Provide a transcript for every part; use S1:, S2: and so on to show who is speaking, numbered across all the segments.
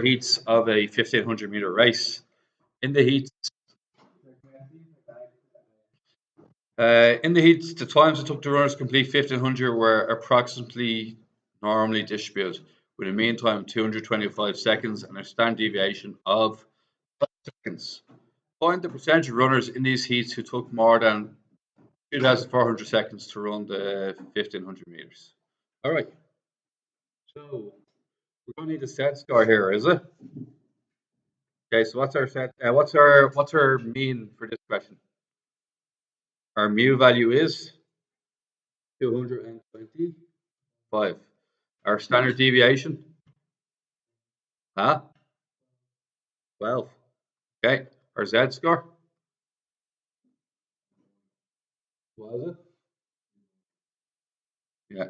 S1: heats of a 1500-meter race. In the heats, the times it took the runners to complete 1500 were approximately normally distributed, with a mean time of 225 seconds and a standard deviation of 5 seconds. Find the percentage of runners in these heats who took more than 2,400 seconds to run the 1500 meters. All right. So we're gonna need a set score here, is it? Okay. So what's our set? What's our mean for this question? Our mu value is 225. Our standard deviation? Huh? 12. Okay. Our Z score? What is it? Yeah.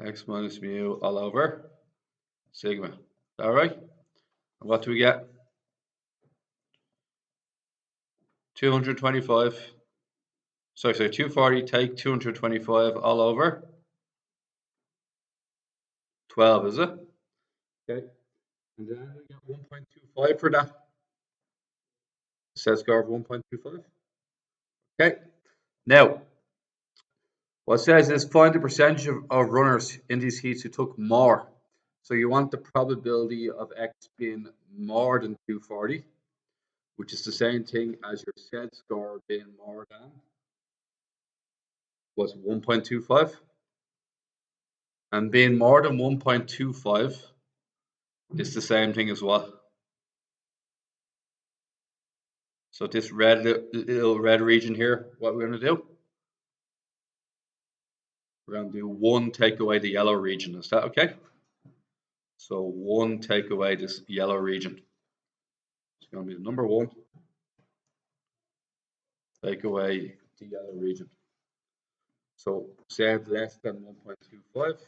S1: X minus mu all over sigma. All right. What do we get? 225. Sorry, 240 take 225 all over 12, is it? Okay. And then we get 1.25 for that. Set score of 1.25. Okay. Now, what it says is find the percentage of runners in these heats who took more. So you want the probability of X being more than 240, which is the same thing as your set score being more than was 1.25. And being more than 1.25 is the same thing as well. So this little red region here, what we're going to do? We're going to do 1 take away the yellow region. Is that okay? So 1 take away this yellow region. It's going to be the number 1. Take away the yellow region. So Z less than 1.25.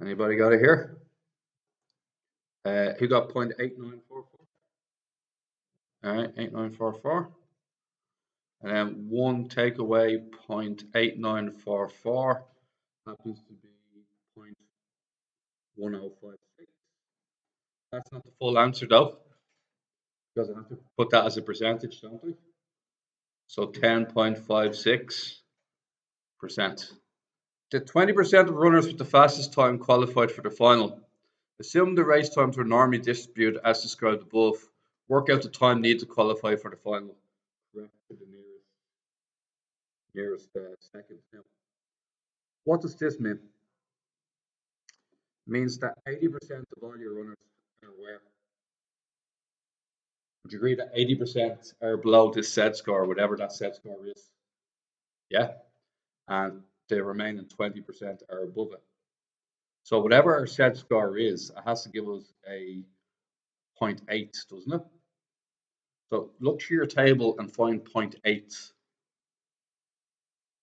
S1: Anybody got it here? Who got 0.8944? All right, 8944. And then 1 take away 0.8944 happens to be 0.1056. That's not the full answer though, because I have to put that as a percentage, don't I? So 10.56%. The 20% of runners with the fastest time qualified for the final. Assume the race times were normally distributed as described above. Work out the time needed to qualify for the final. Correct to the nearest second. Now, what does this mean? It means that 80% of all your runners are where? Would you agree that 80% are below this set score, whatever that set score is? Yeah. And the remaining 20% are above it. So whatever our set score is, it has to give us a 0.8, doesn't it? So look to your table and find 0.8.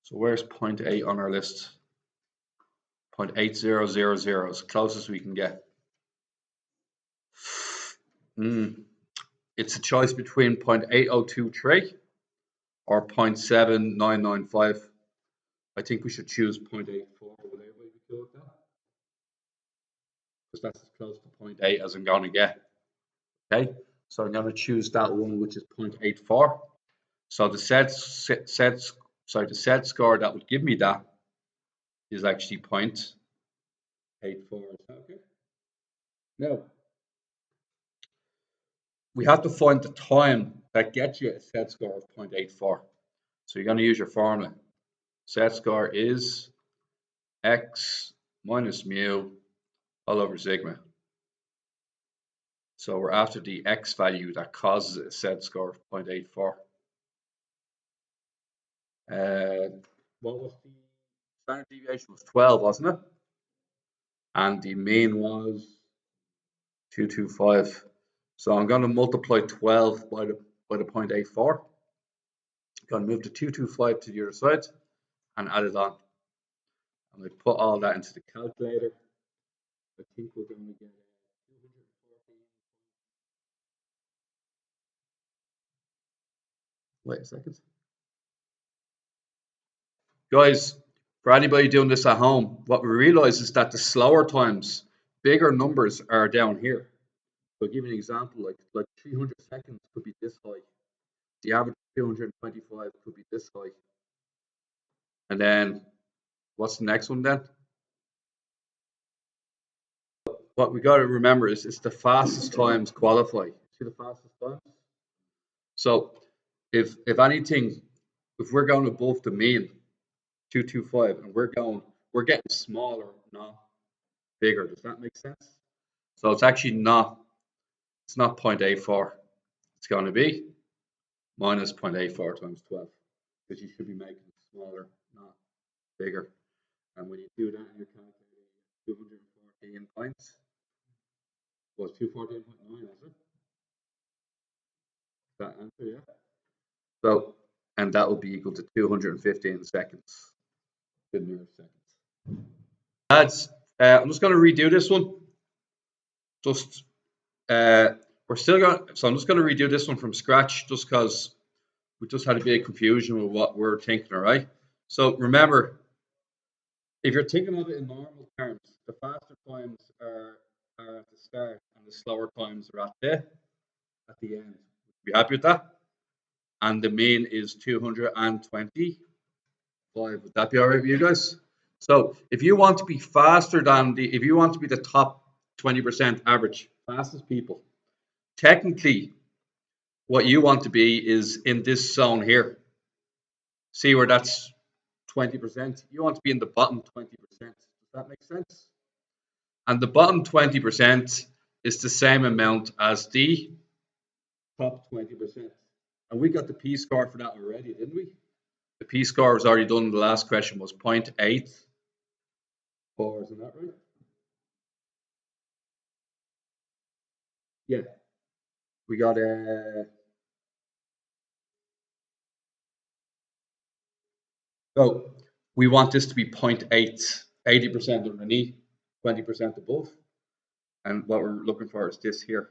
S1: So where's 0.8 on our list? 0.8000, as close as we can get. It's a choice between 0.8023 or 0.7995. I think we should choose 0.84, whatever we go with that. Because that's as close to 0.8 as I'm going to get. Okay, so I'm going to choose that one, which is 0.84. So the set score that would give me that is actually 0.84. Okay. Now, we have to find the time that gets you a set score of 0.84. So you're going to use your formula. Set score is X minus mu all over sigma. So we're after the X value that causes a set score of 0.84. What was the standard deviation? Was 12, wasn't it? And the mean was 225. So I'm going to multiply 12 by the 0.84. I'm going to move the 225 to the other side and add it on. I'm going to put all that into the calculator. I think we're going to get 214. Wait a second. Guys, For anybody doing this at home, what we realize is that the slower times, bigger numbers are down here. So I'll give you an example, like 300 seconds could be this high. The average 225 could be this high. And then what's the next one then? What we got to remember is it's the fastest times qualify. See the fastest times? So if anything, if we're going above the mean, 225, and we're getting smaller, not bigger. Does that make sense? So it's actually not, it's not 0.84. It's going to be minus 0.84 times 12, because you should be making it smaller, not bigger. And when you do that in your calculator, 214 points. Was 214.9, is it? That answer, yeah. So, and that will be equal to 215 seconds. The nearest seconds. Lads, I'm just going to redo this one. Just we're still going. So I'm just going to redo this one from scratch, just because we just had a bit of confusion with what we're thinking. All right. So remember, if you're thinking of it in normal terms, the faster times are at the start, and the slower times are at the end. Be happy with that? And the mean is 225. Would that be all right with you guys? So if you want to be faster than if you want to be the top 20% average, fastest people, technically what you want to be is in this zone here. See where that's 20%? You want to be in the bottom 20%. Does that make sense? And the bottom 20% is the same amount as the top 20%. And we got the p-score for that already, didn't we? The p-score was already done. The last question was 0.84, isn't that right? Yeah. We got a. So we want this to be 0.8, 80% underneath, 20% above. And what we're looking for is this here.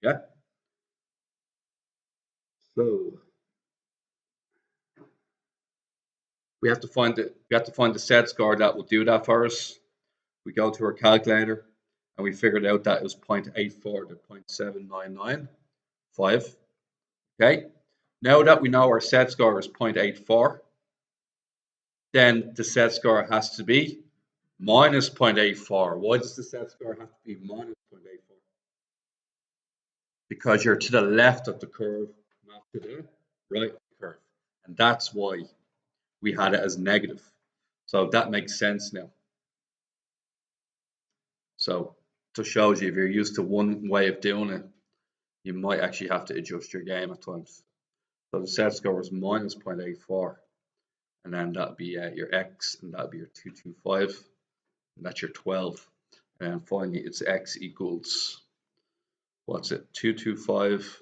S1: Yeah. So we have to find the set score that will do that for us. We go to our calculator and we figured out that it was 0.84 to 0.7995. Okay. Now that we know our set score is 0.84, then the set score has to be minus 0.84. Why does the set score have to be minus 0.84? Because you're to the left of the curve, not to the right of the curve. And that's why we had it as negative. So that makes sense now. So to show you, if you're used to one way of doing it, you might actually have to adjust your game at times. So the set score is minus 0.84. And then that'll be your x, and that'll be your 225. And that's your 12. And finally, it's x equals, what's it, 225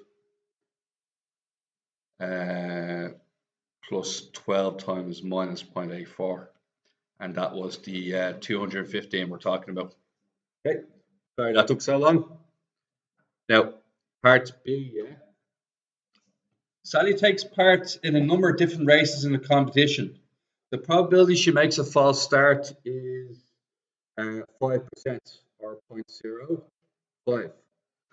S1: plus 12 times minus 0.84. And that was the 215 we're talking about. Okay, sorry that took so long. Now, part B, yeah. Sally takes part in a number of different races in the competition. The probability she makes a false start is 5% or 0.05.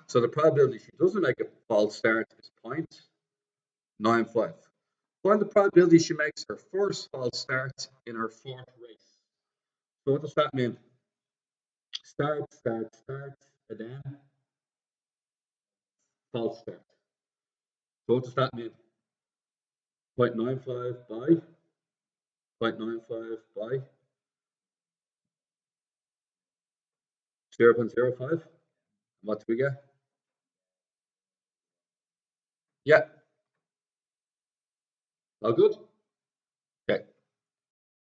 S1: So the probability she doesn't make a false start is 0.95. Find the probability she makes her first false start in her fourth race. So what does that mean? Start, and then false start. So what does that mean? 0.95 by 0.95 by 0.05. What do we get? Yeah. All good?